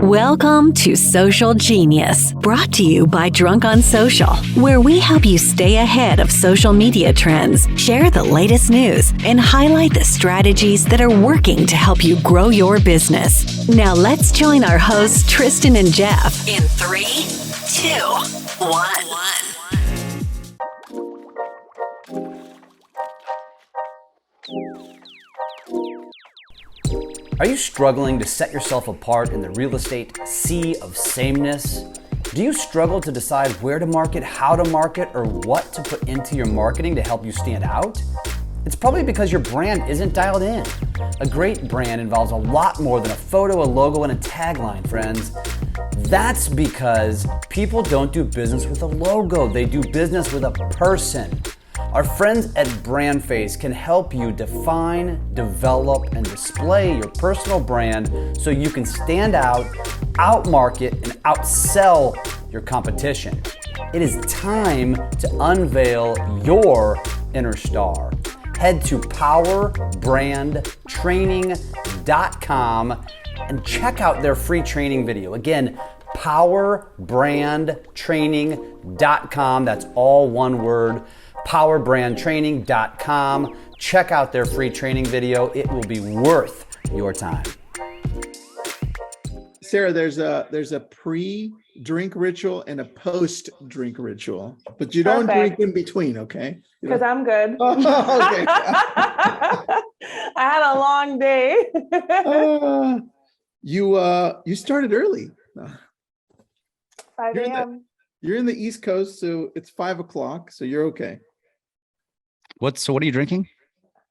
Welcome to Social Genius, brought to you by Drunk on Social, where we help you stay ahead of social media trends, share the latest news, and highlight the strategies that are working to help you grow your business. Now let's join our hosts, Tristan and Jeff, in 3, 2, 1. Are you struggling to set yourself apart in the real estate sea of sameness? Do you struggle to decide where to market, how to market, or what to put into your marketing to help you stand out? It's probably because your brand isn't dialed in. A great brand involves a lot more than a photo, a logo, and a tagline, friends. That's because people don't do business with a logo, they do business with a person. Our friends at BrandFace can help you define, develop, and display your personal brand so you can stand out, outmarket, and outsell your competition. It is time to unveil your inner star. Head to powerbrandtraining.com and check out their free training video. Again, powerbrandtraining.com. That's all one word. powerbrandtraining.com. Check out their free training video. It will be worth your time. Sarah, there's a pre-drink ritual and a post-drink ritual, but you don't drink in between, okay? Because I'm good. Oh, okay. I had a long day. You started early. 5 a.m. You're in the East Coast, so it's 5 o'clock, so you're okay. So what are you drinking?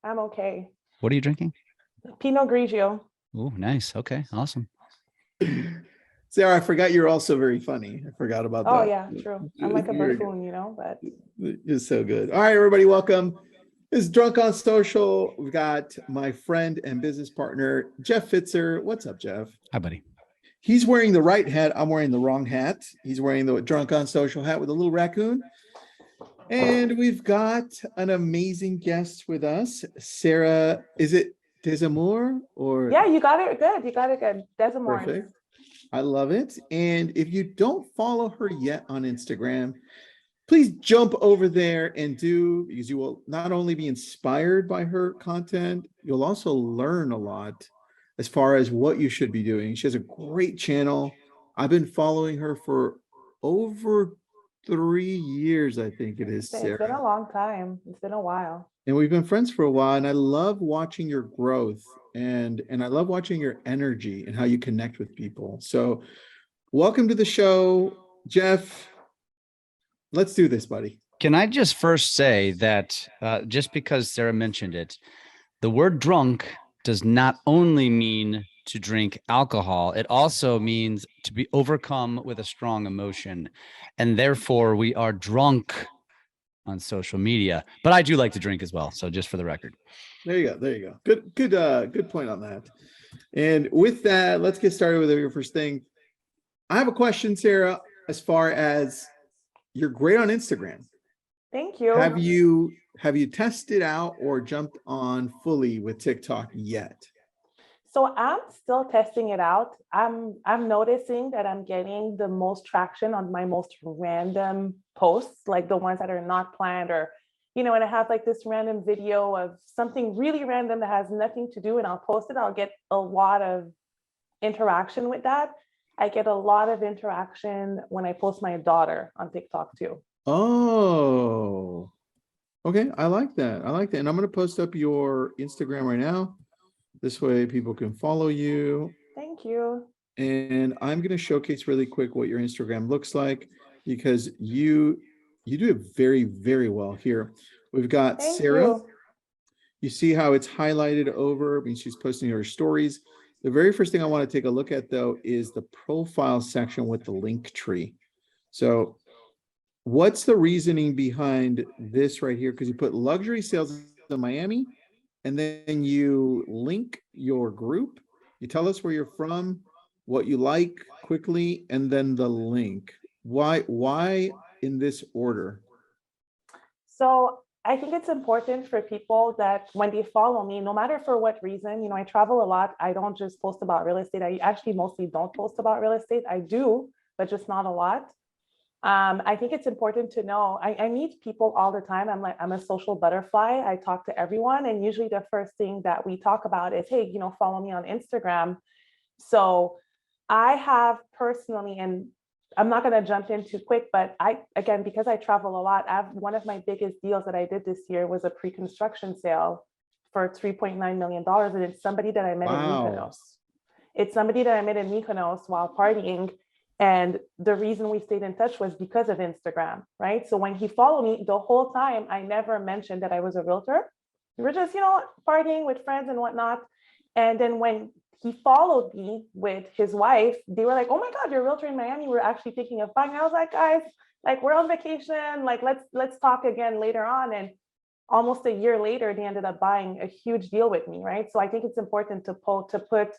I'm okay. What are you drinking? Pinot Grigio. Oh, nice. Okay, awesome. Sarah, I forgot you're also very funny. I forgot about that. Oh yeah, true. I'm like a buffoon, but you're so good. All right, everybody, welcome. This is Drunk on Social. We've got my friend and business partner, Jeff Pfitzer. What's up, Jeff? Hi, buddy. He's wearing the right hat. I'm wearing the wrong hat. He's wearing the Drunk on Social hat with a little raccoon. And we've got an amazing guest with us, Sarah. Is it Desamours or? Yeah, you got it good. You got it good. Desamours. Perfect. I love it. And if you don't follow her yet on Instagram, please jump over there and do, because you will not only be inspired by her content, you'll also learn a lot as far as what you should be doing. She has a great channel. I've been following her for over 3 years, I think it is, Sarah. It's been a long time. It's been a while. And we've been friends for a while, and I love watching your growth and I love watching your energy and how you connect with people. So welcome to the show, Jeff. Let's do this, buddy. Can I just first say that just because Sarah mentioned it, the word drunk does not only mean to drink alcohol, it also means to be overcome with a strong emotion. And therefore we are drunk on social media, but I do like to drink as well. So just for the record. There you go. Good point on that. And with that, let's get started with your first thing. I have a question, Sarah, as far as you're great on Instagram. Thank you. Have you tested out or jumped on fully with TikTok yet? So I'm still testing it out. I'm noticing that I'm getting the most traction on my most random posts, like the ones that are not planned, or, and I have like this random video of something really random that has nothing to do, and I'll post it. I'll get a lot of interaction with that. I get a lot of interaction when I post my daughter on TikTok too. Oh, okay. I like that. And I'm going to post up your Instagram right now. This way people can follow you. Thank you. And I'm going to showcase really quick what your Instagram looks like, because you do it very, very well here. We've got Thank Sarah. You. You see how it's highlighted over. I mean, she's posting her stories. The very first thing I want to take a look at, though, is the profile section with the Linktree. So what's the reasoning behind this right here? Because you put luxury sales in Miami, and then you link your group. You tell us where you're from, what you like quickly, and then the link. Why in this order? So I think it's important for people that when they follow me, no matter for what reason, I travel a lot. I don't just post about real estate. I actually mostly don't post about real estate. I do, but just not a lot. I think it's important to know, I meet people all the time. I'm a social butterfly. I talk to everyone. And usually the first thing that we talk about is, hey, follow me on Instagram. So I have personally, and I'm not going to jump in too quick, but again, because I travel a lot, one of my biggest deals that I did this year was a pre-construction sale for $3.9 million. And it's somebody that I met in Mykonos. It's somebody that I met in Mykonos while partying. And the reason we stayed in touch was because of Instagram, right? So when he followed me the whole time, I never mentioned that I was a realtor. We were just, partying with friends and whatnot. And then when he followed me with his wife, they were like, oh my God, you're a realtor in Miami. We're actually thinking of buying. I was like, guys, like we're on vacation. Like, let's talk again later on. And almost a year later, they ended up buying a huge deal with me, right? So I think it's important to put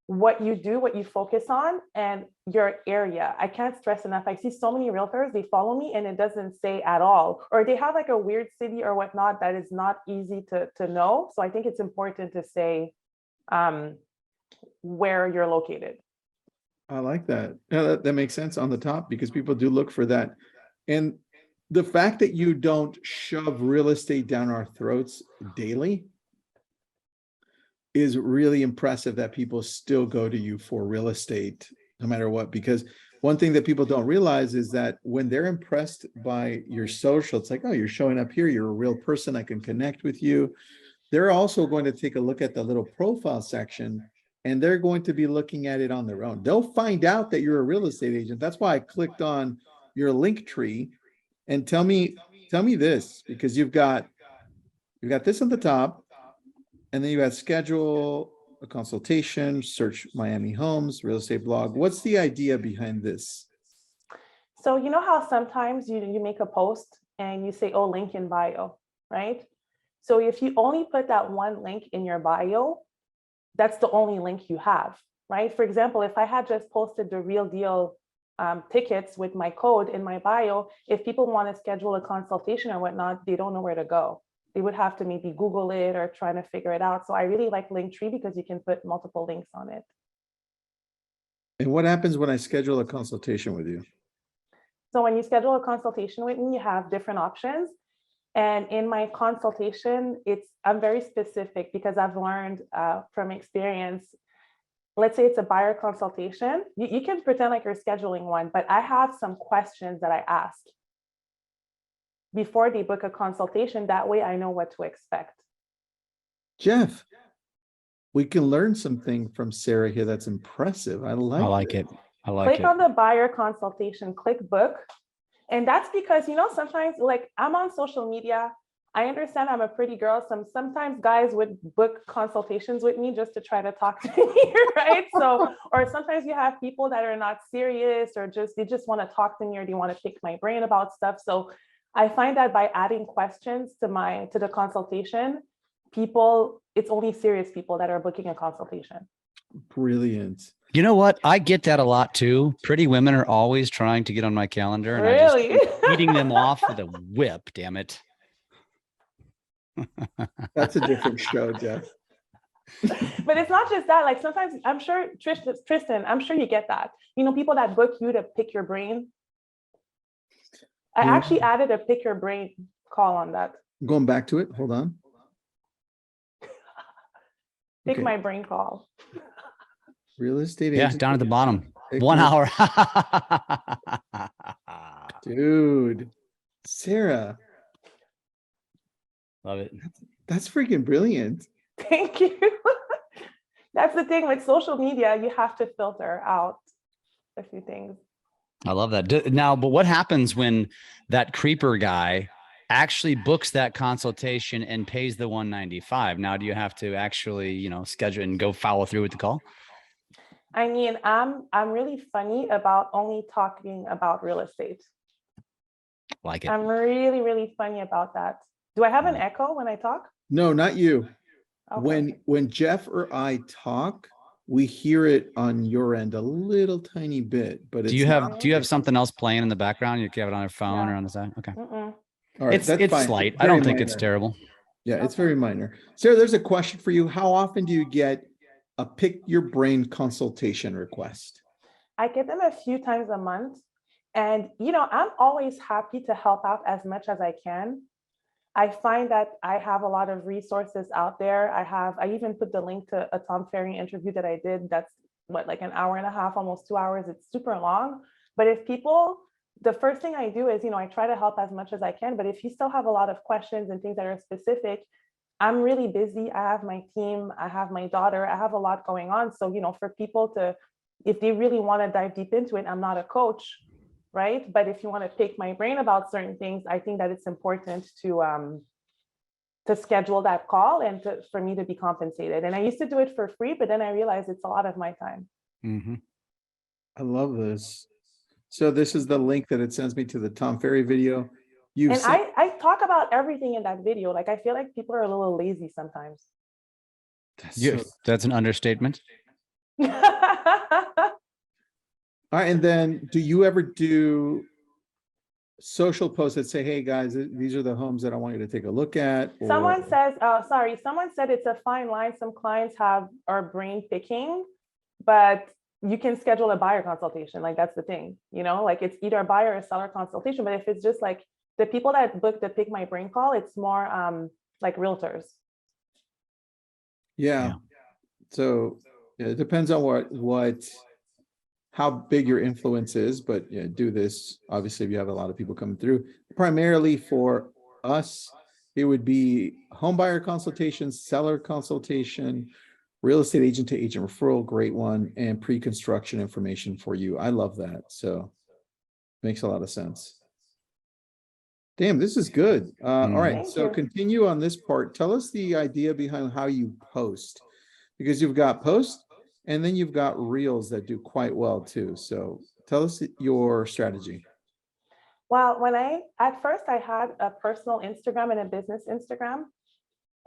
what you do, what you focus on, and your area. I can't stress enough. I see so many realtors, they follow me and it doesn't say at all, or they have like a weird city or whatnot that is not easy to know. So I think it's important to say where you're located. I like that. Yeah, that makes sense on the top, because people do look for that. And the fact that you don't shove real estate down our throats daily is really impressive, that people still go to you for real estate no matter what. Because one thing that people don't realize is that when they're impressed by your social, it's like, oh, you're showing up here, you're a real person, I can connect with you. They're also going to take a look at the little profile section, and they're going to be looking at it on their own. They'll find out that you're a real estate agent. That's why I clicked on your Linktree. And tell me this, because you've got this on the top, and then you got schedule a consultation, search Miami homes, real estate blog. What's the idea behind this? So you know how sometimes you make a post and you say, oh, link in bio, right? So if you only put that one link in your bio, that's the only link you have, right? For example, if I had just posted the real deal tickets with my code in my bio, if people want to schedule a consultation or whatnot, they don't know where to go. They would have to maybe Google it or trying to figure it out. So I really like Linktree because you can put multiple links on it. And what happens when I schedule a consultation with you? So when you schedule a consultation with me, you have different options. And in my consultation, I'm very specific because I've learned from experience. Let's say it's a buyer consultation. You can pretend like you're scheduling one, but I have some questions that I ask before they book a consultation. That way I know what to expect. Jeff, we can learn something from Sarah here that's impressive. I like it. Click on the buyer consultation, click book. And that's because, sometimes like I'm on social media. I understand I'm a pretty girl. Sometimes guys would book consultations with me just to try to talk to me, right? So, or sometimes you have people that are not serious, or they just want to talk to me, or they want to pick my brain about stuff. So I find that by adding questions to the consultation, it's only serious people that are booking a consultation. Brilliant. You know what? I get that a lot too. Pretty women are always trying to get on my calendar, and really? I just keep beating them off with a whip. Damn it. That's a different show, Jeff. But it's not just that. Like sometimes, I'm sure, Tristan, I'm sure you get that. People that book you to pick your brain. I actually added a pick your brain call on that. Going back to it. Hold on. Pick my brain call. Real estate agent. Yeah, down at the bottom. 1 hour. Dude, Sarah. Love it. That's freaking brilliant. Thank you. That's the thing with social media. You have to filter out a few things. I love that. Now, but what happens when that creeper guy actually books that consultation and pays the $195? Now, do you have to actually, schedule and go follow through with the call? I mean, I'm really funny about only talking about real estate. Like it. I'm really, really funny about that. Do I have an echo when I talk? No, not you. Okay. When Jeff or I talk, we hear it on your end a little tiny bit, but do you have something else playing in the background? You have it on your phone or on the side? Okay. All right, that's It's fine. slight. I Very don't think it's minor. terrible. Yeah, it's very minor. Sarah, there's a question for you. How often do you get a pick your brain consultation request? I get them a few times a month. And, I'm always happy to help out as much as I can. I find that I have a lot of resources out there. I even put the link to a Tom Ferry interview that I did. That's like an hour and a half, almost 2 hours. It's super long. But if people, the first thing I do is, I try to help as much as I can. But if you still have a lot of questions and things that are specific, I'm really busy. I have my team, I have my daughter, I have a lot going on. So, for people to, if they really want to dive deep into it, I'm not a coach, right? But if you want to pick my brain about certain things, I think that it's important to schedule that call and for me to be compensated. And I used to do it for free, but then I realized it's a lot of my time. Mm-hmm. I love this. So this is the link that it sends me to the Tom Ferry video. I talk about everything in that video. Like, I feel like people are a little lazy sometimes. That's an understatement. All right, and then do you ever do social posts that say, hey guys, these are the homes that I want you to take a look at? Someone says, someone said it's a fine line. Some clients are brain picking, but you can schedule a buyer consultation. Like, that's the thing, like it's either a buyer or a seller consultation. But if it's just like the people that book the pick my brain call, it's more like realtors. Yeah. So it depends on how big your influence is, but do this. Obviously, if you have a lot of people coming through, primarily for us, it would be home buyer consultation, seller consultation, real estate agent to agent referral, great one, and pre-construction information for you. I love that. So makes a lot of sense. Damn, this is good. All right, Thank so you. continue on this part. Tell us the idea behind how you post, because you've got posts and then you've got reels that do quite well too. So tell us your strategy. Well, at first I had a personal Instagram and a business Instagram.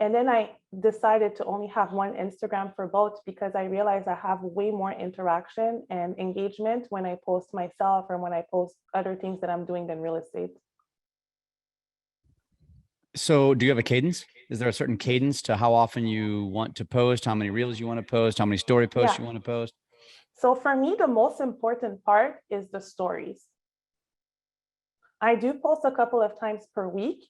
And then I decided to only have one Instagram for both, because I realized I have way more interaction and engagement when I post myself or when I post other things that I'm doing than real estate. So do you have a cadence? Is there a certain cadence to how often you want to post, how many reels you want to post, how many story posts you want to post? So for me, the most important part is the stories. I do post a couple of times per week.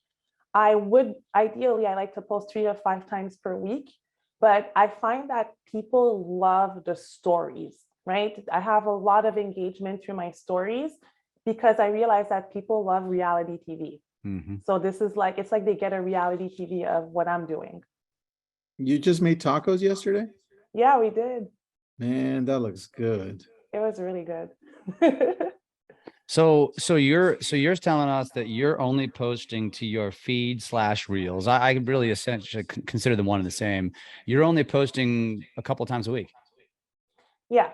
Ideally, I like to post 3 to 5 times per week, but I find that people love the stories, right? I have a lot of engagement through my stories because I realize that people love reality TV. Mm-hmm. So this is like, it's like they get a reality TV of what I'm doing. You just made tacos yesterday? Yeah, we did. Man, that looks good. It was really good. So you're telling us that you're only posting to your feed / reels. I really essentially consider them one and the same. You're only posting a couple times a week. Yeah.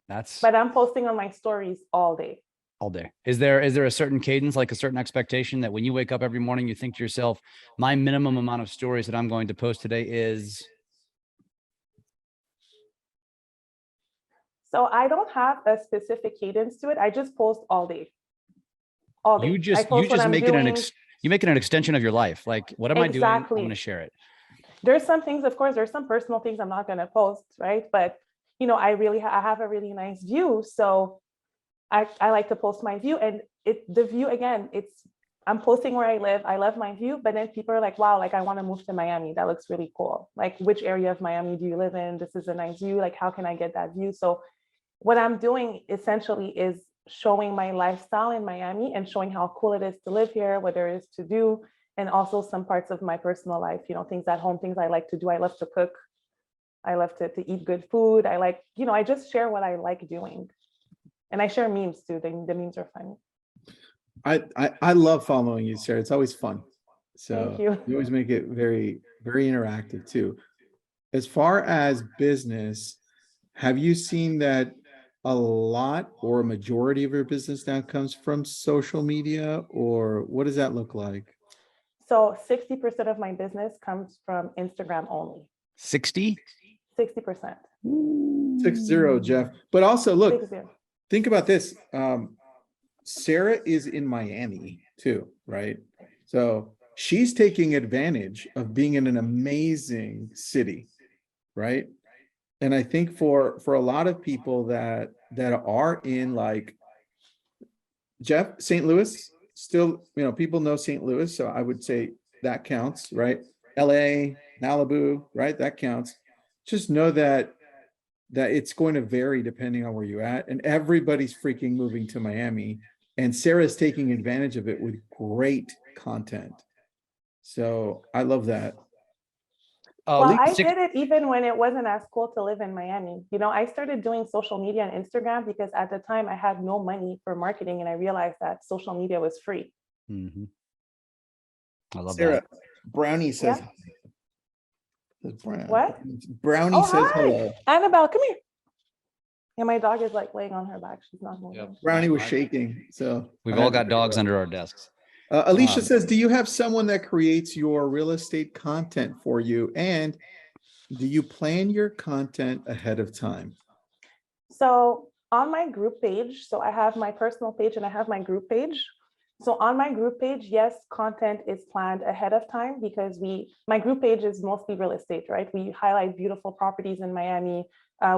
But I'm posting on my stories all day. All day. Is there a certain cadence, like a certain expectation that when you wake up every morning, you think to yourself, my minimum amount of stories that I'm going to post today is? So I don't have a specific cadence to it. I just post all day. All day. You just make it an extension of your life. Like, what am I doing? I'm going to share it. There's some things, of course, there's some personal things I'm not going to post, right? But I have a really nice view. So I like to post my view, and the view, again, I'm posting where I live. I love my view, but then people are like, wow, like I want to move to Miami. That looks really cool. Like, which area of Miami do you live in? This is a nice view. Like, how can I get that view? So what I'm doing essentially is showing my lifestyle in Miami and showing how cool it is to live here, what there is to do, and also some parts of my personal life, things at home, things I like to do. I love to cook. I love to eat good food. I like, I just share what I like doing. And I share memes too. The memes are funny. I love following you, Sarah. It's always fun. So thank you. You always make it very, very interactive too. As far as business, have you seen that a lot or a majority of your business now comes from social media, or what does that look like? So 60% of my business comes from Instagram only. 60%? 60, Jeff. But also look, 60. Think about this. Sarah is in Miami. too, right? So she's taking advantage of being in an amazing city, right? And I think for a lot of people that are in, like, Jeff, St. Louis, still, people know St. Louis, so I would say that counts, right? LA, Malibu, right? That counts. Just know that it's going to vary depending on where you're at, and everybody's freaking moving to Miami, and Sarah's taking advantage of it with great content. So I love that. Well, I did it even when it wasn't as cool to live in Miami. I started doing social media and Instagram because at the time I had no money for marketing, and I realized that social media was free. Mm-hmm. I love Sarah, that. Brownie says, What? Brownie says hi. hello. Annabelle, come here. Yeah, my dog is like laying on her back. She's not moving. Yep. Brownie was shaking, so We've all got dogs under our desks. Alicia says, do you have someone that creates your real estate content for you? And do you plan your content ahead of time? So on my group page, so I have my personal page and I have my group page. So on my group page, yes, content is planned ahead of time because my group page is mostly real estate, right? We highlight beautiful properties in Miami.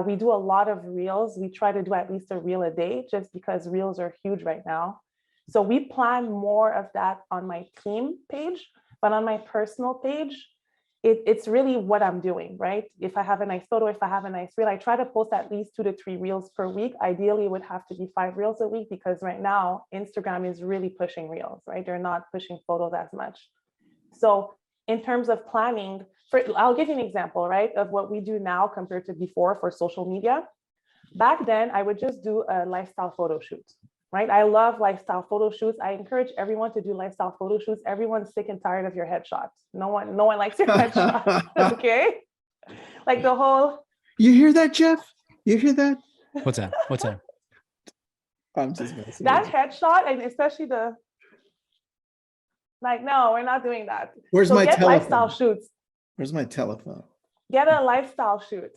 We do a lot of reels. We try to do at least a reel a day just because reels are huge right now. So we plan more of that on my team page, but on my personal page, it's really what I'm doing, right? If I have a nice photo, if I have a nice reel, I try to post at least 2 to 3 reels per week. Ideally, it would have to be 5 reels a week because right now, Instagram is really pushing reels, right? They're not pushing photos as much. So in terms of planning, I'll give you an example, right, of what we do now compared to before for social media. Back then, I would just do a lifestyle photo shoot. Right? I love lifestyle photo shoots. I encourage everyone to do lifestyle photo shoots. Everyone's sick and tired of your headshots. No one likes your headshots. Okay. Like the whole. You hear that, Jeff? You hear that? What's that? I'm just messing that with you. headshot, and especially no, we're not doing that. Where's my telephone? Lifestyle shoots. Where's my telephone? Get a lifestyle shoot.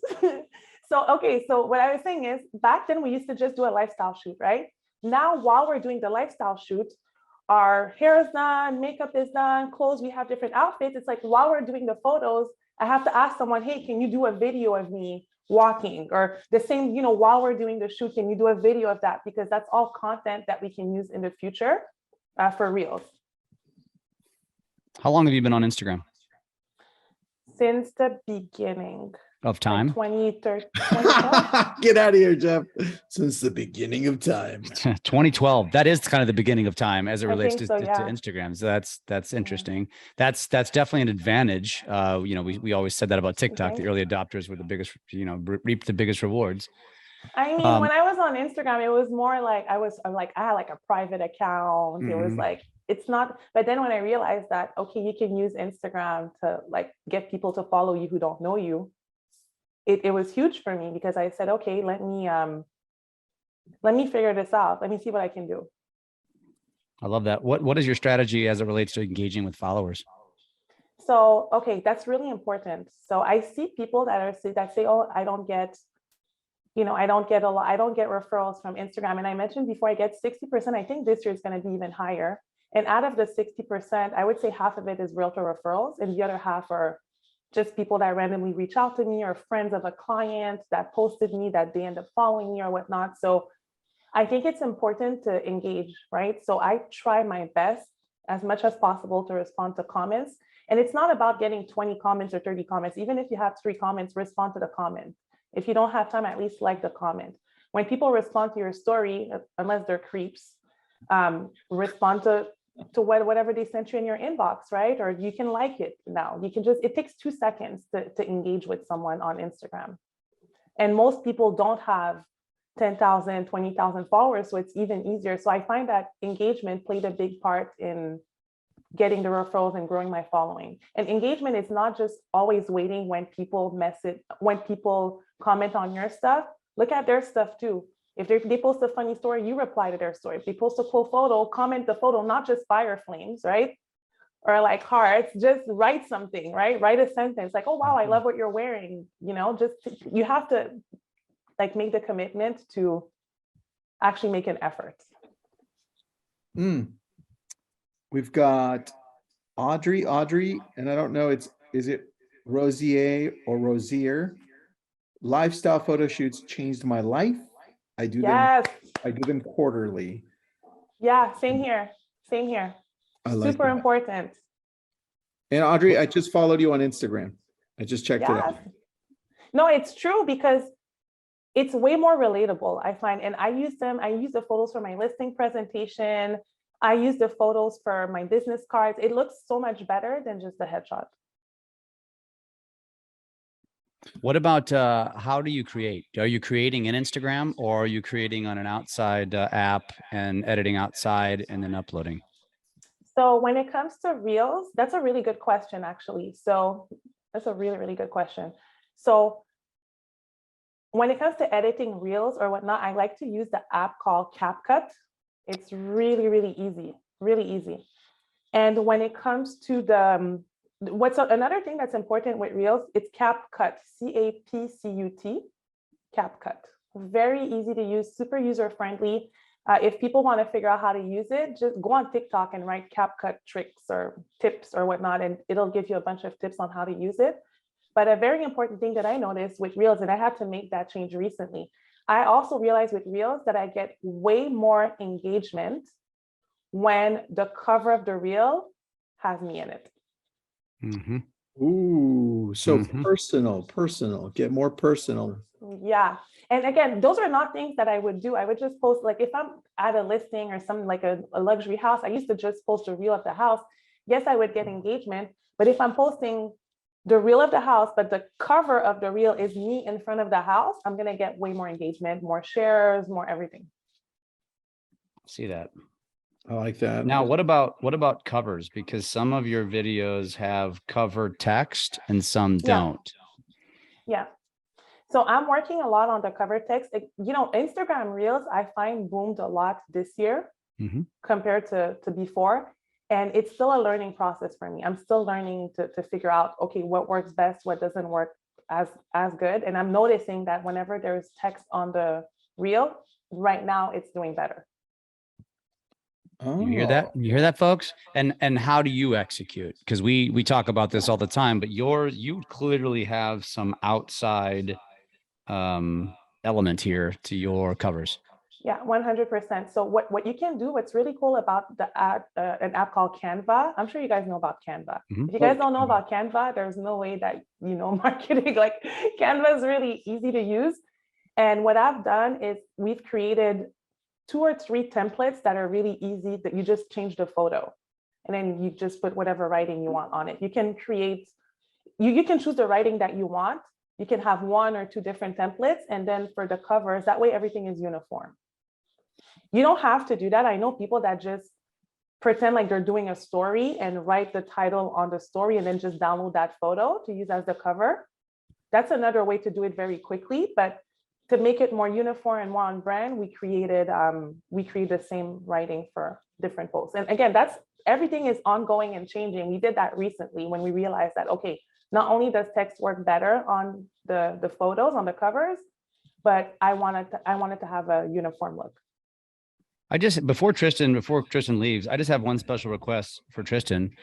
So what I was saying is back then we used to just do a lifestyle shoot, right? Now, while we're doing the lifestyle shoot, our hair is done, makeup is done, clothes, we have different outfits. It's like while we're doing the photos, I have to ask someone, hey, can you do a video of me walking? Or the same, while we're doing the shoot, can you do a video of that? Because that's all content that we can use in the future for reels. How long have you been on Instagram? Since the beginning. Of time? 2013. Get out of here, Jeff. Since the beginning of time. 2012. That is kind of the beginning of time as it relates to Instagram. So that's interesting. That's definitely an advantage. We always said that about TikTok. The early adopters were the biggest, reaped the biggest rewards. I mean, when I was on Instagram, it was more like I had like a private account. Mm-hmm. It was like, it's not, but then when I realized that, okay, you can use Instagram to like get people to follow you who don't know you. It was huge for me because I said, okay, let me figure this out. Let me see what I can do. I love that. What is your strategy as it relates to engaging with followers? So, okay, that's really important. So I see people that say, oh, I don't get referrals from Instagram. And I mentioned before, I get 60%. I think this year is going to be even higher. And out of the 60%, I would say half of it is realtor referrals, and the other half are just people that randomly reach out to me or friends of a client that posted me that they end up following me or whatnot. So I think it's important to engage, right? So I try my best as much as possible to respond to comments. And it's not about getting 20 comments or 30 comments. Even if you have 3 comments, respond to the comment. If you don't have time, at least like the comment. When people respond to your story, unless they're creeps, respond to whatever they sent you in your inbox, right? Or you can like it now. It takes 2 seconds to engage with someone on Instagram. And most people don't have 10,000, 20,000 followers, so it's even easier. So I find that engagement played a big part in getting the referrals and growing my following. And engagement is not just always waiting when people comment on your stuff. Look at their stuff too. If they post a funny story, you reply to their story. If they post a cool photo, comment the photo, not just fire flames, right? Or like hearts, just write something, right? Write a sentence like, oh, wow, I love what you're wearing. You have to like make the commitment to actually make an effort. We've got Audrey, and I don't know, is it Rosier or Rosier? Lifestyle photo shoots changed my life. I do Yes. them quarterly. Yeah, same here. Same here. I like Super that. important. And Audrey, I just followed you on Instagram. I just checked it out. Yes. No, it's true because it's way more relatable, I find. And I use them. I use the photos for my listing presentation. I use the photos for my business cards. It looks so much better than just a headshot. What about how do you create? Are you creating in Instagram, or are you creating on an outside app and editing outside and then uploading? So when it comes to Reels, that's a really good question, actually. So that's a really, really good question. So when it comes to editing Reels or whatnot, I like to use the app called CapCut. It's really, really easy, really easy. And when it comes to the, another thing that's important with Reels, it's CapCut, CapCut, CapCut. Very easy to use, super user-friendly. If people want to figure out how to use it, just go on TikTok and write CapCut tricks or tips or whatnot, and it'll give you a bunch of tips on how to use it. But a very important thing that I noticed with Reels, and I had to make that change recently, I also realized with Reels that I get way more engagement when the cover of the Reel has me in it. Mm-hmm. Ooh, so personal, get more personal. Yeah. And again, those are not things that I would do. I would just post, like if I'm at a listing or something like a luxury house, I used to just post a reel of the house. Yes, I would get engagement, but if I'm posting the reel of the house, but the cover of the reel is me in front of the house, I'm going to get way more engagement, more shares, more everything. See that. I like that. Now, what about covers? Because some of your videos have cover text and some don't. Yeah. So I'm working a lot on the cover text. Instagram Reels, I find boomed a lot this year compared to before. And it's still a learning process for me. I'm still learning to figure out, okay, what works best, what doesn't work as good. And I'm noticing that whenever there's text on the reel, right now it's doing better. You hear that? You hear that, folks? And how do you execute? Because we talk about this all the time, but you clearly have some outside element here to your covers. Yeah, 100%. So what you can do, what's really cool about an app called Canva, I'm sure you guys know about Canva. If you guys don't know about Canva, there's no way that you know marketing. Like Canva is really easy to use. And what I've done is we've created 2 or 3 templates that are really easy, that you just change the photo and then you just put whatever writing you want on it. You can create, you can choose the writing that you want. You can have 1 or 2 different templates. And then for the covers, that way everything is uniform. You don't have to do that. I know people that just pretend like they're doing a story and write the title on the story and then just download that photo to use as the cover. That's another way to do it very quickly. But to make it more uniform and more on brand, we created the same writing for different posts. And again, everything is ongoing and changing. We did that recently when we realized that, okay, not only does text work better on the photos, on the covers, but I wanted to have a uniform look. Before Tristan leaves, I just have one special request for Tristan.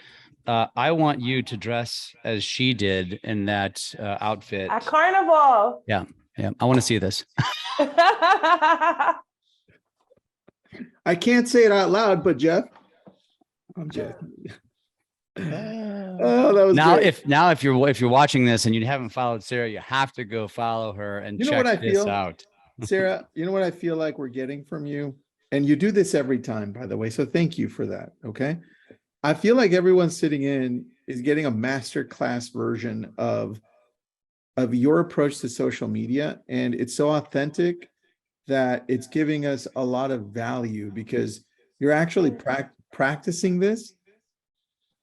I want you to dress as she did in that outfit at Carnival. Yeah. I want to see this. I can't say it out loud, but Jeff, I'm Jeff. Oh, that was great. If you're watching this and you haven't followed Sarah, you have to go follow her and check this out. Sarah, you know what I feel like we're getting from you? And you do this every time, by the way. So thank you for that. Okay. I feel like everyone sitting in is getting a masterclass version of your approach to social media. And it's so authentic that it's giving us a lot of value because you're actually practicing this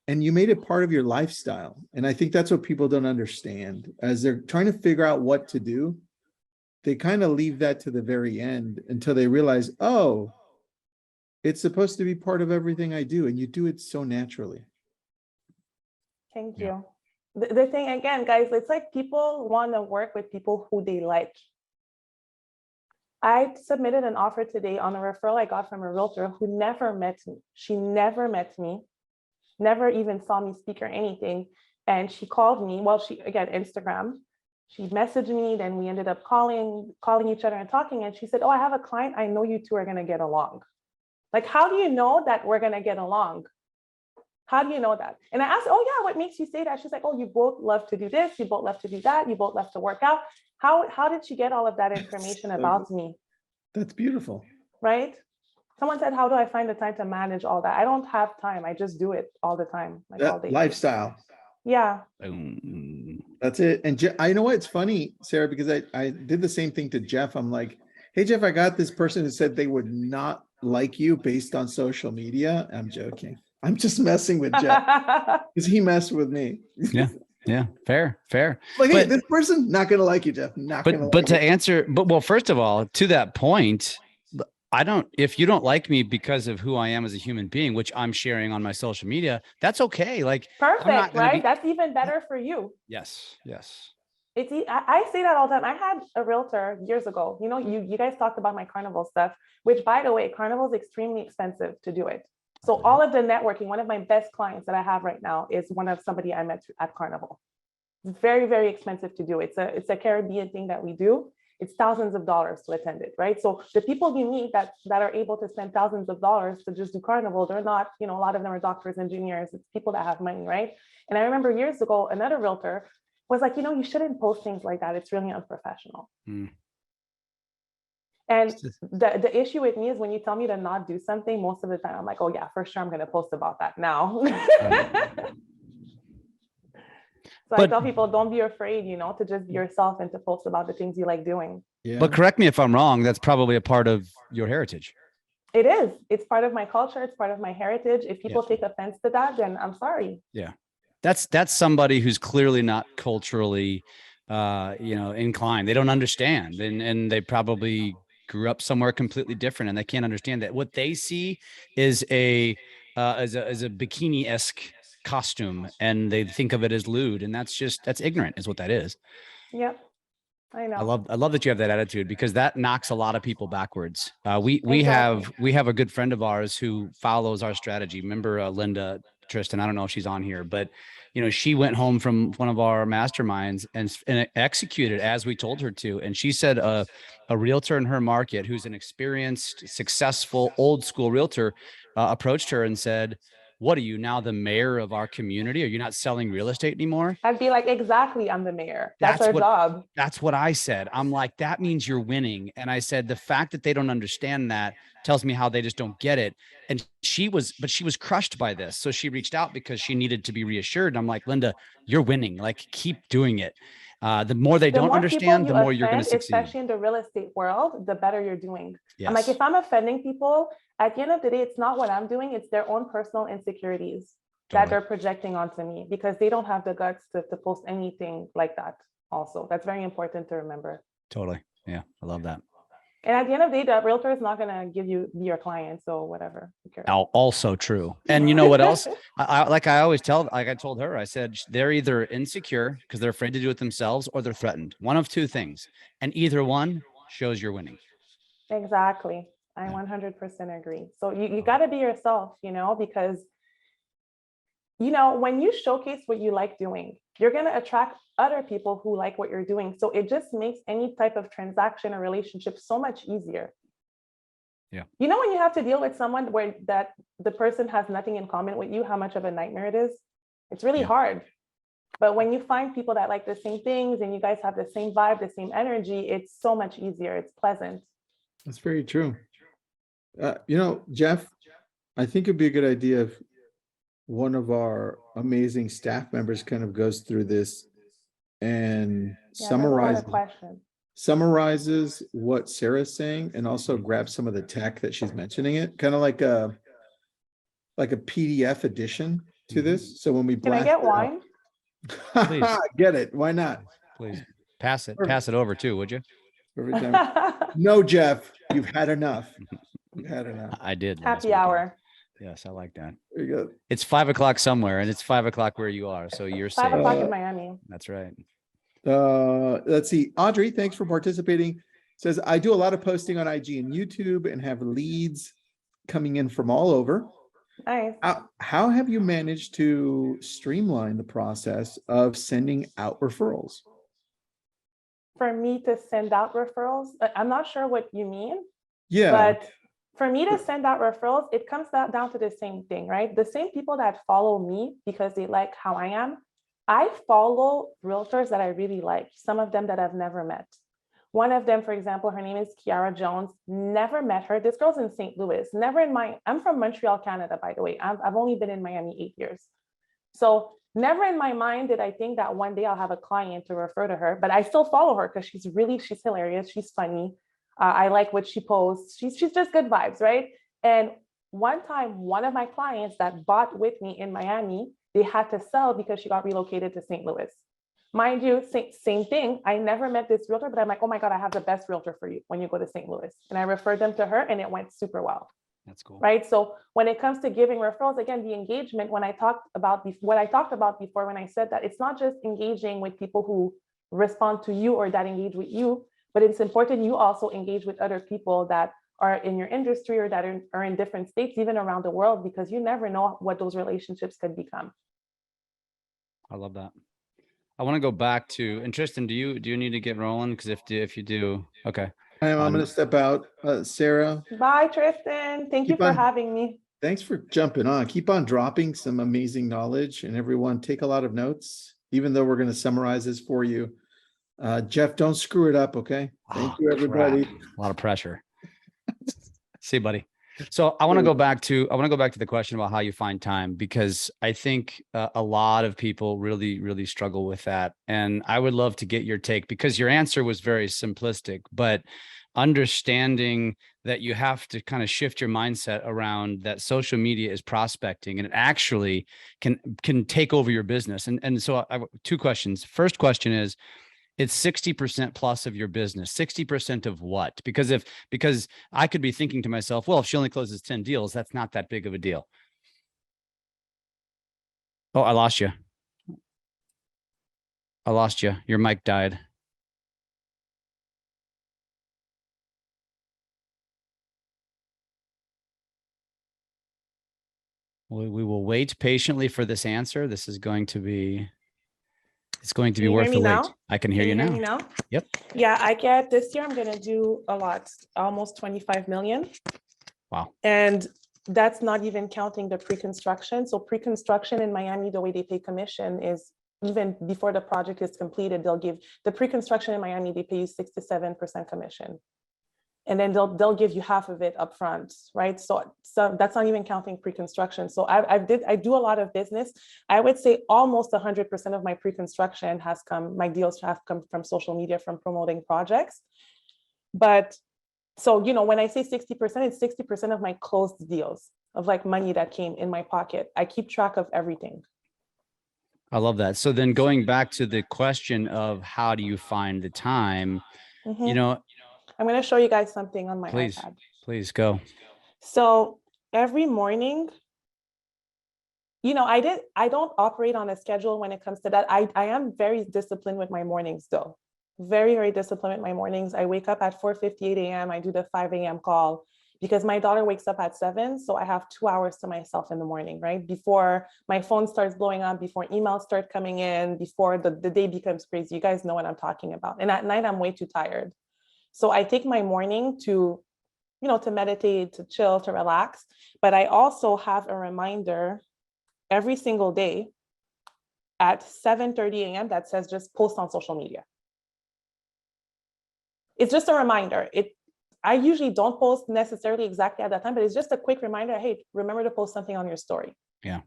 and you made it part of your lifestyle. And I think that's what people don't understand as they're trying to figure out what to do. They kind of leave that to the very end until they realize, oh, it's supposed to be part of everything I do. And you do it so naturally. Thank you. The thing, again, guys, it's like people want to work with people who they like. I submitted an offer today on a referral I got from a realtor who never met me. She never met me. never even saw me speak or anything. And she called me, well, she, again, Instagram, she messaged me, then we ended up calling each other and talking. And she said, oh, I have a client. I know you two are going to get along. Like, how do you know that we're going to get along? How do you know that? And I asked, oh yeah, what makes you say that? She's like, oh, you both love to do this. You both love to do that. You both love to work out. How did she get all of that information about me? That's beautiful. Right? Someone said, how do I find the time to manage all that? I don't have time. I just do it all the time. Like all day. Lifestyle. Yeah. That's it. And I know what, it's funny, Sarah, because I did the same thing to Jeff. I'm like, hey, Jeff, I got this person who said they would not like you based on social media. I'm joking. I'm just messing with Jeff because he messed with me. Yeah. Fair. Like, hey, this person not going to like you, Jeff. Well, first of all, to that point, if you don't like me because of who I am as a human being, which I'm sharing on my social media, that's okay. Like, perfect, right? That's even better for you. Yes. I say that all the time. I had a realtor years ago. You know, you guys talked about my carnival stuff, which, by the way, carnival is extremely expensive to do it. So all of the networking, one of my best clients that I have right now is somebody I met at Carnival. It's very, very expensive to do. It's a Caribbean thing that we do. It's thousands of dollars to attend it, right? So the people you meet that are able to spend thousands of dollars to just do Carnival, they're not, a lot of them are doctors, engineers, it's people that have money, right? And I remember years ago, another realtor was like, you shouldn't post things like that. It's really unprofessional. And the issue with me is when you tell me to not do something, most of the time I'm like, oh yeah, for sure, I'm going to post about that now. I tell people, don't be afraid, to just be yourself and to post about the things you like doing. Yeah. But correct me if I'm wrong, that's probably a part of your heritage. It is. It's part of my culture. It's part of my heritage. If people take offense to that, then I'm sorry. Yeah. That's somebody who's clearly not culturally, inclined. They don't understand. And they probably grew up somewhere completely different and they can't understand that. What they see is a bikini-esque costume and they think of it as lewd, and that's ignorant is what that is. Yep. I know. I love that you have that attitude because that knocks a lot of people backwards. We have a good friend of ours who follows our strategy. Remember Linda, Tristan, I don't know if she's on here, but she went home from one of our masterminds and executed as we told her to. And she said a realtor in her market who's an experienced, successful, old school realtor approached her and said, what are you now, the mayor of our community? Are you not selling real estate anymore? I'd be like, exactly, I'm the mayor. That's our job. That's what I said. I'm like, that means you're winning. And I said, the fact that they don't understand that tells me how they just don't get it. And she was crushed by this. So she reached out because she needed to be reassured. And I'm like, Linda, you're winning. Like, keep doing it. The more they don't understand, the more you're going to succeed. Especially in the real estate world, the better you're doing. Yes. I'm like, if I'm offending people, at the end of the day, it's not what I'm doing. It's their own personal insecurities that they're projecting onto me because they don't have the guts to post anything like that. Also, that's very important to remember. Totally. Yeah. I love that. And at the end of the day, the realtor is not going to be your client. So whatever. Also true. And you know what else? I told her, I said, they're either insecure because they're afraid to do it themselves or they're threatened. One of two things. And either one shows you're winning. Exactly. I 100% agree. So you got to be yourself, because, when you showcase what you like doing, you're going to attract other people who like what you're doing. So it just makes any type of transaction or relationship so much easier. Yeah. When you have to deal with someone where that the person has nothing in common with you, how much of a nightmare it is. It's really hard. But when you find people that like the same things and you guys have the same vibe, the same energy, it's so much easier. It's pleasant. That's very true. Jeff, I think it'd be a good idea if one of our amazing staff members kind of goes through this and summarizes what Sarah's saying and also grabs some of the tech that she's mentioning it, kind of like a PDF edition to this. So when we Can I get wine? Please. Get it. Why not? Please pass it over too, would you? Every time. No, Jeff, you've had enough. I did. Happy hour. Yes, I like that. There you go. It's 5 o'clock somewhere and it's 5 o'clock where you are. So you're 5 safe. o'clock in Miami. That's right. Let's see. Audrey, thanks for participating. Says, I do a lot of posting on IG and YouTube and have leads coming in from all over. Nice. How have you managed to streamline the process of sending out referrals? For me to send out referrals, I'm not sure what you mean, Yeah. but for me to send out referrals, it comes down to the same thing, right? The same people that follow me because they like how I am, I follow realtors that I really like, some of them that I've never met. One of them, for example, her name is Kiara Jones. Never met her. This girl's in St. Louis. Never in my, I'm from Montreal, Canada, by the way. I've only been in Miami 8 years. So never in my mind did I think that one day I'll have a client to refer to her, but I still follow her because she's hilarious. She's funny. I like what she posts. She's just good vibes, right? And one time, one of my clients that bought with me in Miami, they had to sell because she got relocated to St. Louis. Mind you, same thing. I never met this realtor, but I'm like, oh my God, I have the best realtor for you when you go to St. Louis. And I referred them to her and it went super well. That's cool. Right. So when it comes to giving referrals, again, the engagement, when I talked about what I talked about before, when I said that it's not just engaging with people who respond to you or that engage with you, but it's important you also engage with other people that are in your industry or that are in different states, even around the world, because you never know what those relationships could become. I love that. I want to go back to, and Tristan, do you need to get rolling? Because if you do, okay. I'm going to step out. Sarah. Bye, Tristan. Thank you for having me. Thanks for jumping on. Keep on dropping some amazing knowledge, and everyone take a lot of notes, even though we're going to summarize this for you. Jeff, don't screw it up. Okay. Thank you, everybody. Crap. A lot of pressure. See you, buddy. So I want to go back to the question about how you find time, because I think a lot of people really struggle with that. And I would love to get your take, because your answer was very simplistic, but understanding that you have to kind of shift your mindset around that social media is prospecting and it actually can take over your business. And so I have two questions. First question is, it's 60% plus of your business. 60% of what? Because I could be thinking to myself, well, if she only closes 10 deals, that's not that big of a deal. Oh, I lost you. Your mic died. We will wait patiently for this answer. This is going to be... It's going to be worth the wait. I can hear you now. Yep. Yeah, I get this year. I'm going to do a lot, almost 25 million. Wow. And that's not even counting the pre-construction. So pre-construction in Miami, the way they pay commission is even before the project is completed, they'll give the pre-construction in Miami, they pay you 6 to 7% commission. And then they'll give you half of it upfront, right? So that's not even counting pre-construction. So I do a lot of business. I would say almost 100% of my pre-construction my deals have come from social media, from promoting projects. But so, when I say 60%, it's 60% of my closed deals, of like money that came in my pocket. I keep track of everything. I love that. So then going back to the question of how do you find the time, I'm going to show you guys something on my iPad. Please go. So every morning, I don't operate on a schedule when it comes to that. I am very disciplined with my mornings though. Very, very disciplined with my mornings. I wake up at 4:58 a.m. I do the 5 a.m. call because my daughter wakes up at 7. So I have 2 hours to myself in the morning, right? Before my phone starts blowing up, before emails start coming in, before the day becomes crazy. You guys know what I'm talking about. And at night, I'm way too tired. So I take my morning to meditate, to chill, to relax. But I also have a reminder every single day at 7:30 a.m. that says just post on social media. It's just a reminder. I usually don't post necessarily exactly at that time, but it's just a quick reminder. Hey, remember to post something on your story. Yeah.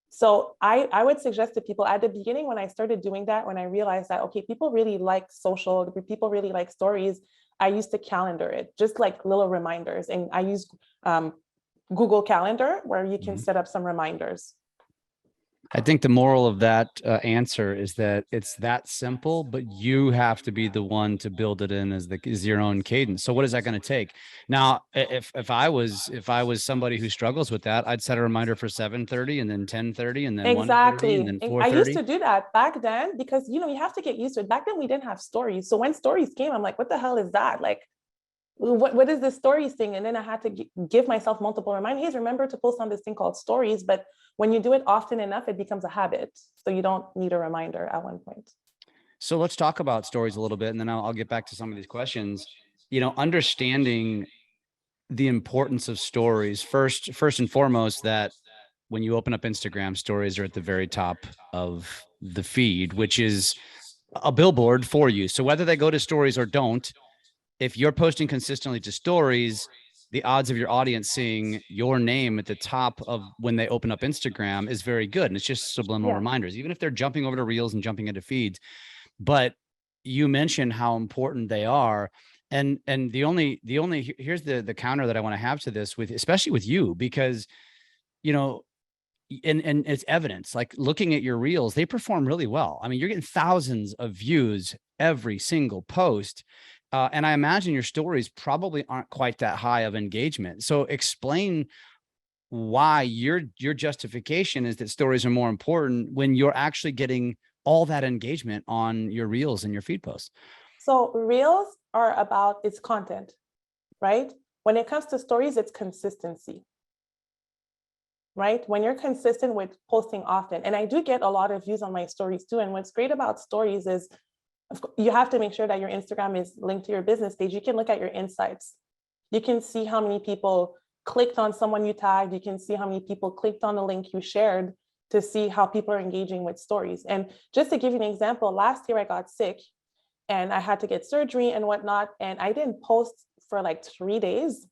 So I would suggest to people at the beginning, when I started doing that, when I realized that, okay, people really like social, people really like stories, I used to calendar it, just like little reminders. And I use Google Calendar, where you can set up some reminders. I think the moral of that answer is that it's that simple, but you have to be the one to build it in as your own cadence. So what is that going to take? Now, if I was somebody who struggles with that, I'd set a reminder for 7:30 and then 10:30 and then exactly 1:30 and then 4:30. I used to do that back then because you have to get used to it. Back then we didn't have stories. So when stories came, I'm like, what the hell is that? Like, what is this stories thing? And then I had to give myself multiple reminders. Hey, remember to post on this thing called stories. But when you do it often enough, it becomes a habit. So you don't need a reminder at one point. So let's talk about stories a little bit, and then I'll get back to some of these questions. Understanding the importance of stories first and foremost, that when you open up Instagram, stories are at the very top of the feed, which is a billboard for you. So whether they go to stories or don't, if you're posting consistently to stories, the odds of your audience seeing your name at the top of when they open up Instagram is very good. And it's just subliminal reminders, even if they're jumping over to reels and jumping into feeds. But you mentioned how important they are. And the only here's the counter that I want to have to this, with especially with you, because and it's evidence, like looking at your reels, they perform really well. I mean, you're getting thousands of views every single post. And I imagine your stories probably aren't quite that high of engagement. So explain why your justification is that stories are more important when you're actually getting all that engagement on your reels and your feed posts. So reels are about its content, right? When it comes to stories, it's consistency, right? When you're consistent with posting often, and I do get a lot of views on my stories too. And what's great about stories is you have to make sure that your Instagram is linked to your business page. You can look at your insights. You can see how many people clicked on someone you tagged. You can see how many people clicked on the link you shared to see how people are engaging with stories. And just to give you an example, last year I got sick and I had to get surgery and whatnot. And I didn't post for like 3 days.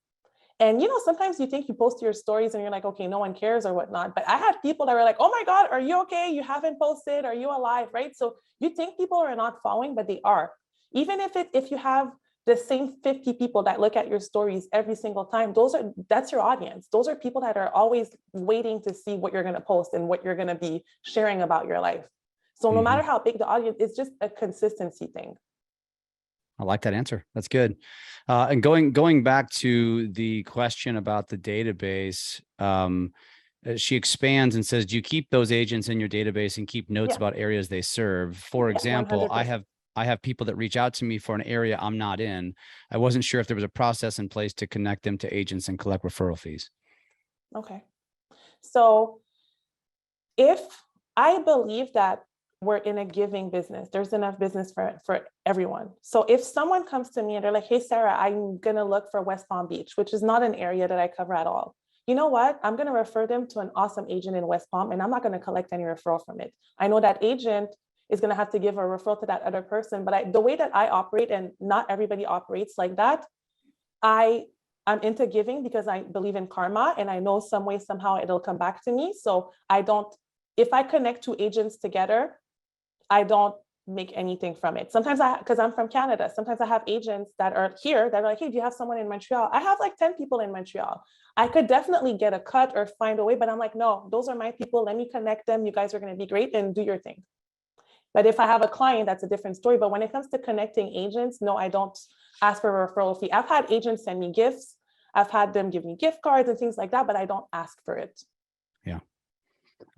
And, sometimes you think you post your stories and you're like, okay, no one cares or whatnot. But I had people that were like, oh my God, are you okay? You haven't posted. Are you alive? Right? So you think people are not following, but they are. Even if you have the same 50 people that look at your stories every single time, that's your audience. Those are people that are always waiting to see what you're going to post and what you're going to be sharing about your life. So no matter how big the audience, it's just a consistency thing. I like that answer. That's good. And going back to the question about the database, she expands and says, do you keep those agents in your database and keep notes about areas they serve? For example, 100%. I have people that reach out to me for an area I'm not in. I wasn't sure if there was a process in place to connect them to agents and collect referral fees. Okay. So if I believe that we're in a giving business, there's enough business for everyone. So if someone comes to me and they're like, hey, Sarah, I'm going to look for West Palm Beach, which is not an area that I cover at all. You know what? I'm going to refer them to an awesome agent in West Palm, and I'm not going to collect any referral from it. I know that agent is going to have to give a referral to that other person, but the way that I operate, and not everybody operates like that, I'm into giving because I believe in karma, and I know some way, somehow it'll come back to me. So if I connect two agents together, I don't make anything from it. Sometimes because I'm from Canada, sometimes I have agents that are here that are like, hey, do you have someone in Montreal? I have like 10 people in Montreal. I could definitely get a cut or find a way, but I'm like, no, those are my people. Let me connect them. You guys are going to be great and do your thing. But if I have a client, that's a different story. But when it comes to connecting agents, no, I don't ask for a referral fee. I've had agents send me gifts. I've had them give me gift cards and things like that, but I don't ask for it. Yeah.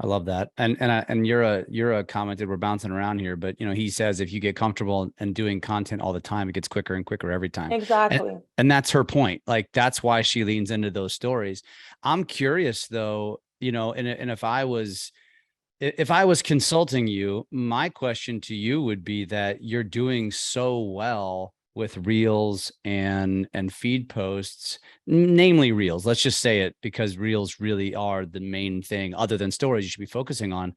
I love that. And you're a commented, we're bouncing around here, but he says, if you get comfortable and doing content all the time, it gets quicker and quicker every time. Exactly. And that's her point. Like, that's why she leans into those stories. I'm curious though, and if I was consulting you, my question to you would be that you're doing so well with reels and feed posts, namely reels. Let's just say it, because reels really are the main thing other than stories you should be focusing on.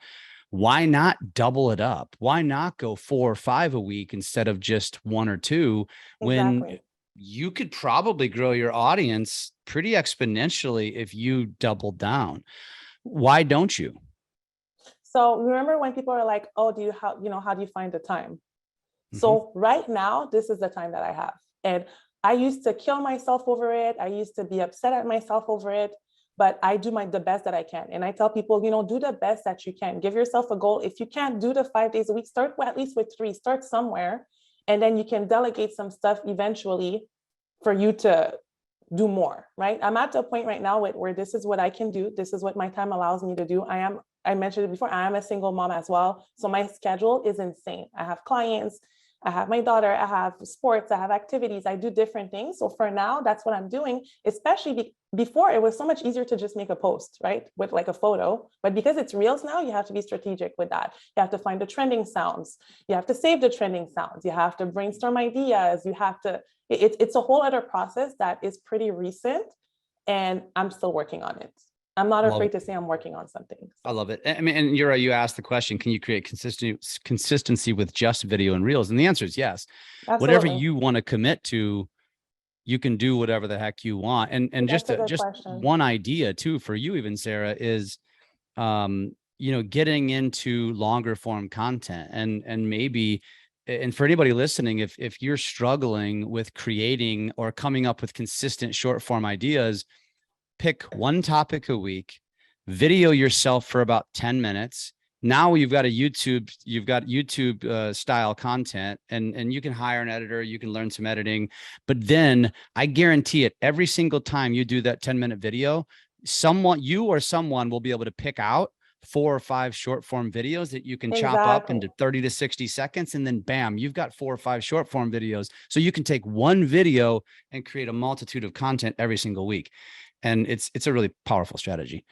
Why not double it up? Why not go 4 or 5 a week instead of just 1 or 2 when you could probably grow your audience pretty exponentially if you double down? Why don't you? So remember when people are like, oh, how do you find the time? So right now, this is the time that I have. And I used to kill myself over it. I used to be upset at myself over it, but I do the best that I can. And I tell people, do the best that you can. Give yourself a goal. If you can't do the 5 days a week, start at least with 3, start somewhere. And then you can delegate some stuff eventually for you to do more, right? I'm at the point right now where this is what I can do. This is what my time allows me to do. I mentioned it before, I am a single mom as well. So my schedule is insane. I have clients. I have my daughter, I have sports, I have activities, I do different things. So for now, that's what I'm doing, especially before it was so much easier to just make a post, right? With like a photo, but because it's reels now, you have to be strategic with that. You have to find the trending sounds. You have to save the trending sounds. You have to brainstorm ideas. You have to, it's a whole other process that is pretty recent, and I'm still working on it. I'm not afraid to say I'm working on something. I love it. I mean, and you're right. You asked the question, can you create consistency with just video and reels? And the answer is yes. Absolutely. Whatever you want to commit to, you can do whatever the heck you want. And just one idea too, for you even, Sarah, is, you know, getting into longer form content, and maybe, and for anybody listening, if you're struggling with creating or coming up with consistent short form ideas, pick one topic a week, video yourself for about 10 minutes. Now you've got YouTube style content, and you can hire an editor, you can learn some editing, but then I guarantee it, every single time you do that 10-minute video, you or someone will be able to pick out 4 or 5 short form videos that you can chop up into 30 to 60 seconds. And then bam, you've got 4 or 5 short form videos. So you can take one video and create a multitude of content every single week. And it's a really powerful strategy.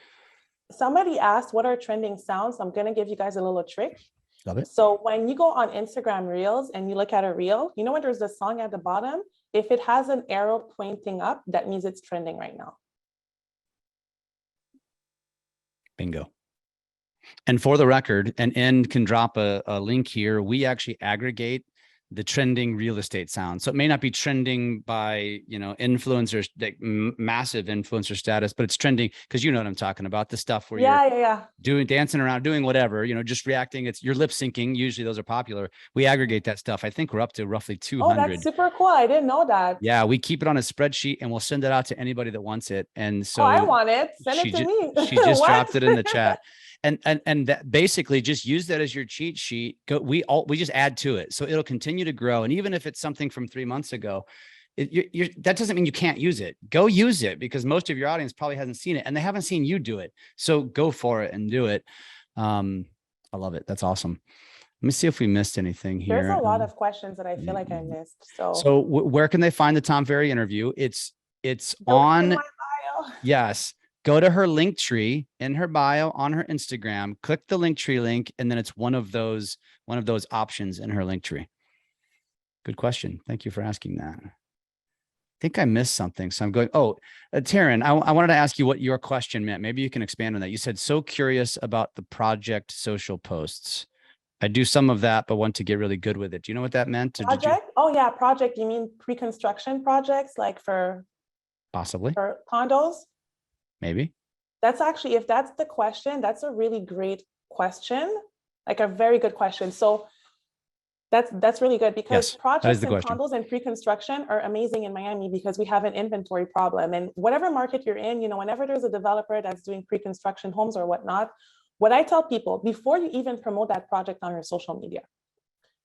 Somebody asked, what are trending sounds? I'm going to give you guys a little trick. Love it. So when you go on Instagram Reels and you look at a reel, you know when there's a song at the bottom, if it has an arrow pointing up, that means it's trending right now. Bingo. And for the record, and End can drop a link here, we actually aggregate the trending real estate sound. So it may not be trending by, you know, influencers, like massive influencer status, but it's trending because you know what I'm talking about, the stuff where you're dancing around, doing whatever, you know, just reacting. You're lip syncing. Usually those are popular. We aggregate that stuff. I think we're up to roughly 200. Oh, that's super cool. I didn't know that. Yeah, we keep it on a spreadsheet and we'll send it out to anybody that wants it. And so I want it. Send it to me. She just dropped it in the chat. And that basically just use that as your cheat sheet. We just add to it. So it'll continue to grow. And even if it's something from 3 months ago, that doesn't mean you can't use it. Go use it, because most of your audience probably hasn't seen it and they haven't seen you do it. So go for it and do it. I love it. That's awesome. Let me see if we missed anything here. There's a lot of questions that I feel like I missed. So where can they find the Tom Ferry interview? It's on my bio. Yes. Go to her Linktree in her bio on her Instagram, click the Linktree link, and then it's one of those options in her Linktree. Good question. Thank you for asking that. I think I missed something. So I'm going, Taryn, I wanted to ask you what your question meant. Maybe you can expand on that. You said, so curious about the project social posts. I do some of that, but want to get really good with it. Do you know what that meant? Project? Oh yeah, project. You mean pre-construction projects, like possibly for condos? Maybe. That's actually, if that's the question, that's a really great question, like a very good question. So that's really good, because projects and condos and pre-construction are amazing in Miami because we have an inventory problem. And whatever market you're in, you know, whenever there's a developer that's doing pre-construction homes or whatnot, what I tell people, before you even promote that project on your social media,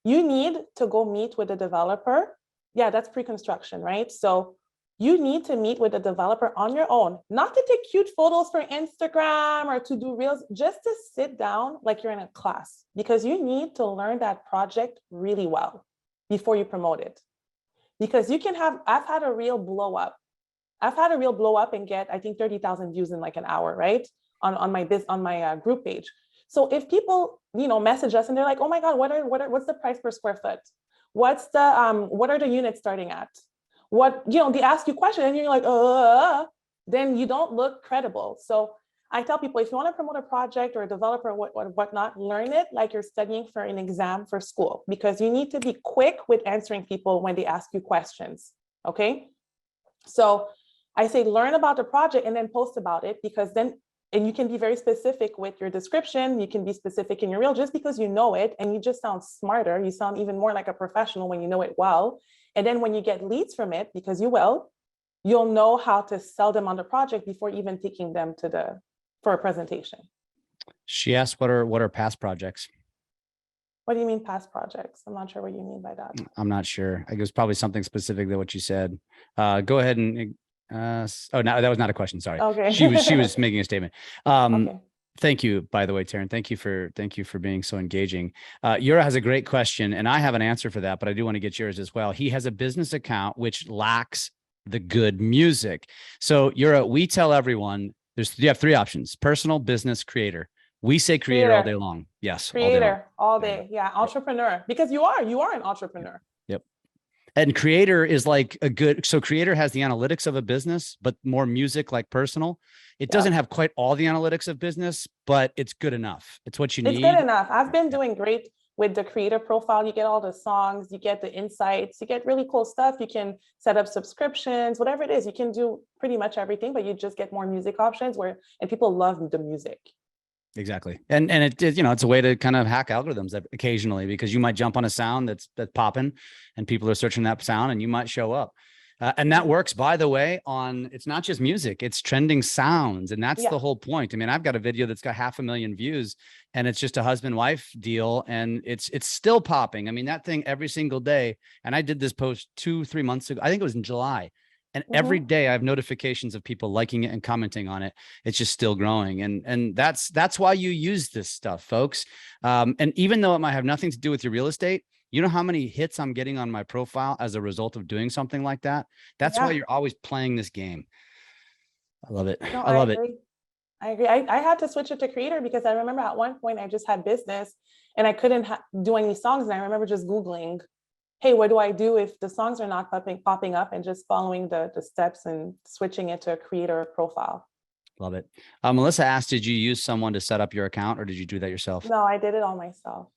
you need to go meet with the developer. Yeah, that's pre-construction, right? So you need to meet with the developer on your own, not to take cute photos for Instagram or to do reels, just to sit down like you're in a class, because you need to learn that project really well before you promote it. Because you can have, I've had a reel blow up. I've had a reel blow up and get, I think, 30,000 views in like an hour, right? On my group page. So if people, you know, message us and they're like, oh my God, what's the price per square foot? What are the units starting at? What, you know, they ask you questions and you're like, then you don't look credible. So I tell people, if you want to promote a project or a developer or whatnot, learn it like you're studying for an exam for school, because you need to be quick with answering people when they ask you questions. Okay. So I say, learn about the project and then post about it, because then, and you can be very specific with your description. You can be specific in your reel, just because you know it and you just sound smarter. You sound even more like a professional when you know it well. And then when you get leads from it, because you'll know how to sell them on the project before even taking them for a presentation. She asked, what are past projects? What do you mean past projects? I'm not sure what you mean by that. I'm not sure. It was probably something specific to what you said. Go ahead and, no, that was not a question. Sorry. Okay. She was making a statement. Okay. Thank you, by the way, Taryn. Thank you for being so engaging. Yura has a great question, and I have an answer for that, but I do want to get yours as well. He has a business account which lacks the good music. So Yura, we tell everyone you have three options: personal, business, creator. We say creator all day long. Yes, creator all day. Yeah, entrepreneur, because you are an entrepreneur. Yep. And creator is like so creator has the analytics of a business, but more music like personal. It doesn't have quite all the analytics of business, but it's good enough. It's what you need. It's good enough. I've been doing great with the creator profile. You get all the songs, you get the insights, you get really cool stuff. You can set up subscriptions, whatever it is. You can do pretty much everything, but you just get more music options and people love the music. Exactly. And it's a way to kind of hack algorithms occasionally, because you might jump on a sound that's popping and people are searching that sound and you might show up. And that works, by the way, it's not just music, it's trending sounds. And that's the whole point. I mean, I've got a video that's got 500,000 views and it's just a husband-wife deal. And it's still popping. I mean, that thing every single day. And I did this post 2-3 months ago. I think it was in July. And every day I have notifications of people liking it and commenting on it. It's just still growing. And that's why you use this stuff, folks. And even though it might have nothing to do with your real estate, you know how many hits I'm getting on my profile as a result of doing something like that? That's why you're always playing this game. I love it. No, I love agree. it. I agree. I had to switch it to creator because I remember at one point I just had business and I couldn't do any songs. And I remember just Googling, hey, what do I do if the songs are not popping up, and just following the steps and switching it to a creator profile. Love it. Melissa asked, did you use someone to set up your account or did you do that yourself? No, I did it all myself.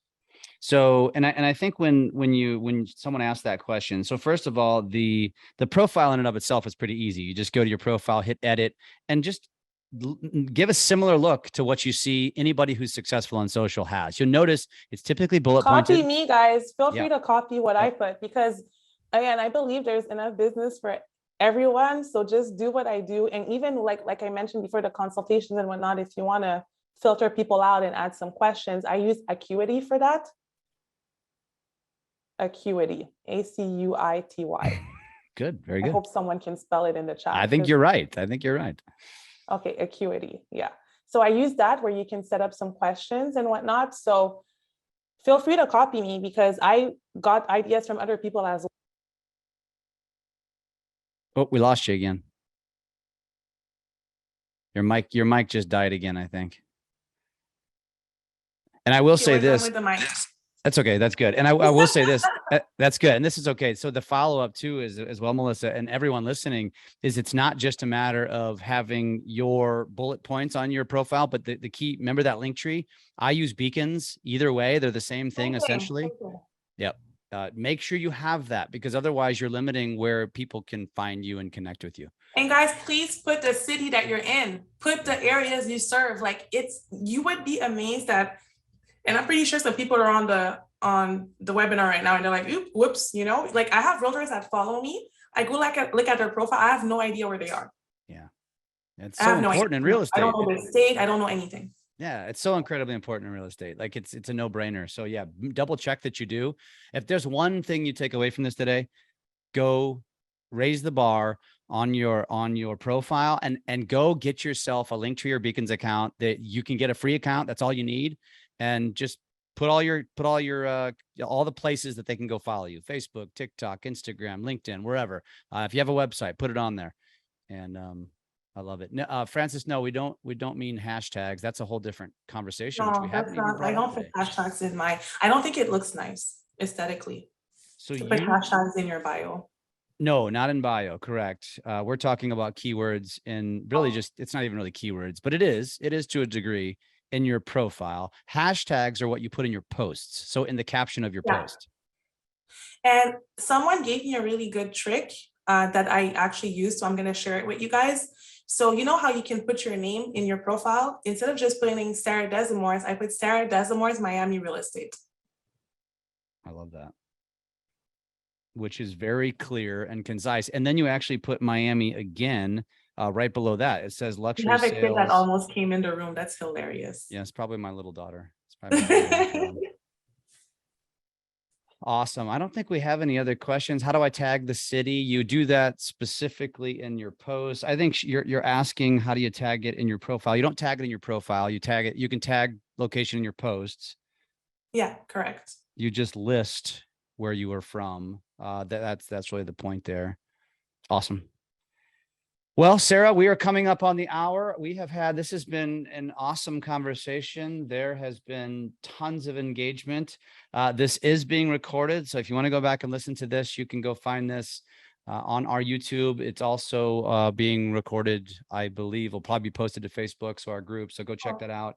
So, and I think when someone asks that question, so first of all, the profile in and of itself is pretty easy. You just go to your profile, hit edit, and just give a similar look to what you see anybody who's successful on social has. You'll notice it's typically bullet pointed. Copy me, guys. Feel free to copy what I put, because again, I believe there's enough business for everyone. So just do what I do. And even like I mentioned before, the consultations and whatnot, if you want to filter people out and add some questions, I use Acuity for that. Acuity, Acuity. Good, very good. I hope someone can spell it in the chat. I think you're right. Okay, Acuity, yeah. So I use that where you can set up some questions and whatnot. So feel free to copy me because I got ideas from other people as well. Oh, we lost you again. Your mic just died again, I think. And I will say this. That's okay. That's good. And I will say this. That's good. And this is okay. So the follow-up too is as well, Melissa, and everyone listening, is it's not just a matter of having your bullet points on your profile, but the key, remember that Linktree? I use beacons. Either way, they're the same thing essentially. Okay. Yep. Make sure you have that, because otherwise you're limiting where people can find you and connect with you. And guys, please put the city that you're in, put the areas you serve. Like you would be amazed that. And I'm pretty sure some people are on the webinar right now and they're like, whoops, like I have realtors that follow me. I go look at their profile. I have no idea where they are. Yeah. It's so important in real estate. I don't know the state. I don't know anything. Yeah. It's so incredibly important in real estate. Like it's a no brainer. So yeah, double check that you do. If there's one thing you take away from this today, go raise the bar on your profile and go get yourself a Linktree or Beacons account that you can get a free account. That's all you need. And just put all the places that they can go follow you: Facebook, TikTok, Instagram, LinkedIn, wherever. If you have a website, put it on there. And I love it. No, Francis, no, we don't mean hashtags. That's a whole different conversation. No, that's not. I don't put hashtags in I don't think it looks nice aesthetically. So you put hashtags in your bio. No, not in bio. Correct. We're talking about keywords, and really it's not even really keywords, but it is to a degree. In your profile. Hashtags are what you put in your posts. So in the caption of your post. And someone gave me a really good trick that I actually used. So I'm going to share it with you guys. So you know how you can put your name in your profile? Instead of just putting Sarah Desamours, I put Sarah Desamours, Miami Real Estate. I love that. Which is very clear and concise. And then you actually put Miami again. Right below that, it says luxury sales. You have a kid that almost came in the room. That's hilarious. Yeah, it's probably my little daughter. It's probably Awesome. I don't think we have any other questions. How do I tag the city? You do that specifically in your post. I think you're asking, how do you tag it in your profile? You don't tag it in your profile. You tag it. You can tag location in your posts. Yeah, correct. You just list where you are from. That's really the point there. Awesome. Well, Sarah, we are coming up on the hour. This has been an awesome conversation. There has been tons of engagement. This is being recorded. So if you want to go back and listen to this, you can go find this on our YouTube. It's also being recorded, I believe. Will probably be posted to Facebook, so our group. So go check that out.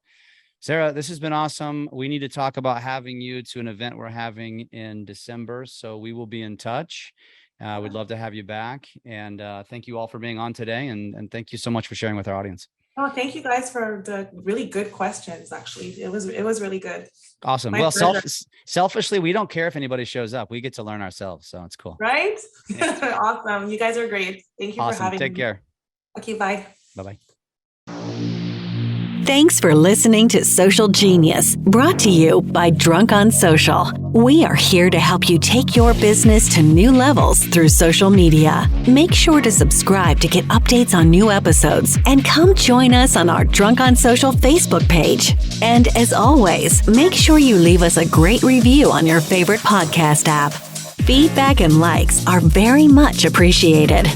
Sarah, this has been awesome. We need to talk about having you to an event we're having in December. So we will be in touch. We'd love to have you back. And thank you all for being on today. And thank you so much for sharing with our audience. Oh, thank you guys for the really good questions. Actually, it was really good. Awesome. Well, selfishly, we don't care if anybody shows up. We get to learn ourselves. So it's cool. Right? Yeah. Awesome. You guys are great. Thank you for having me. Take care. Okay, bye. Bye-bye. Thanks for listening to Social Genius, brought to you by Drunk on Social. We are here to help you take your business to new levels through social media. Make sure to subscribe to get updates on new episodes and come join us on our Drunk on Social Facebook page. And as always, make sure you leave us a great review on your favorite podcast app. Feedback and likes are very much appreciated.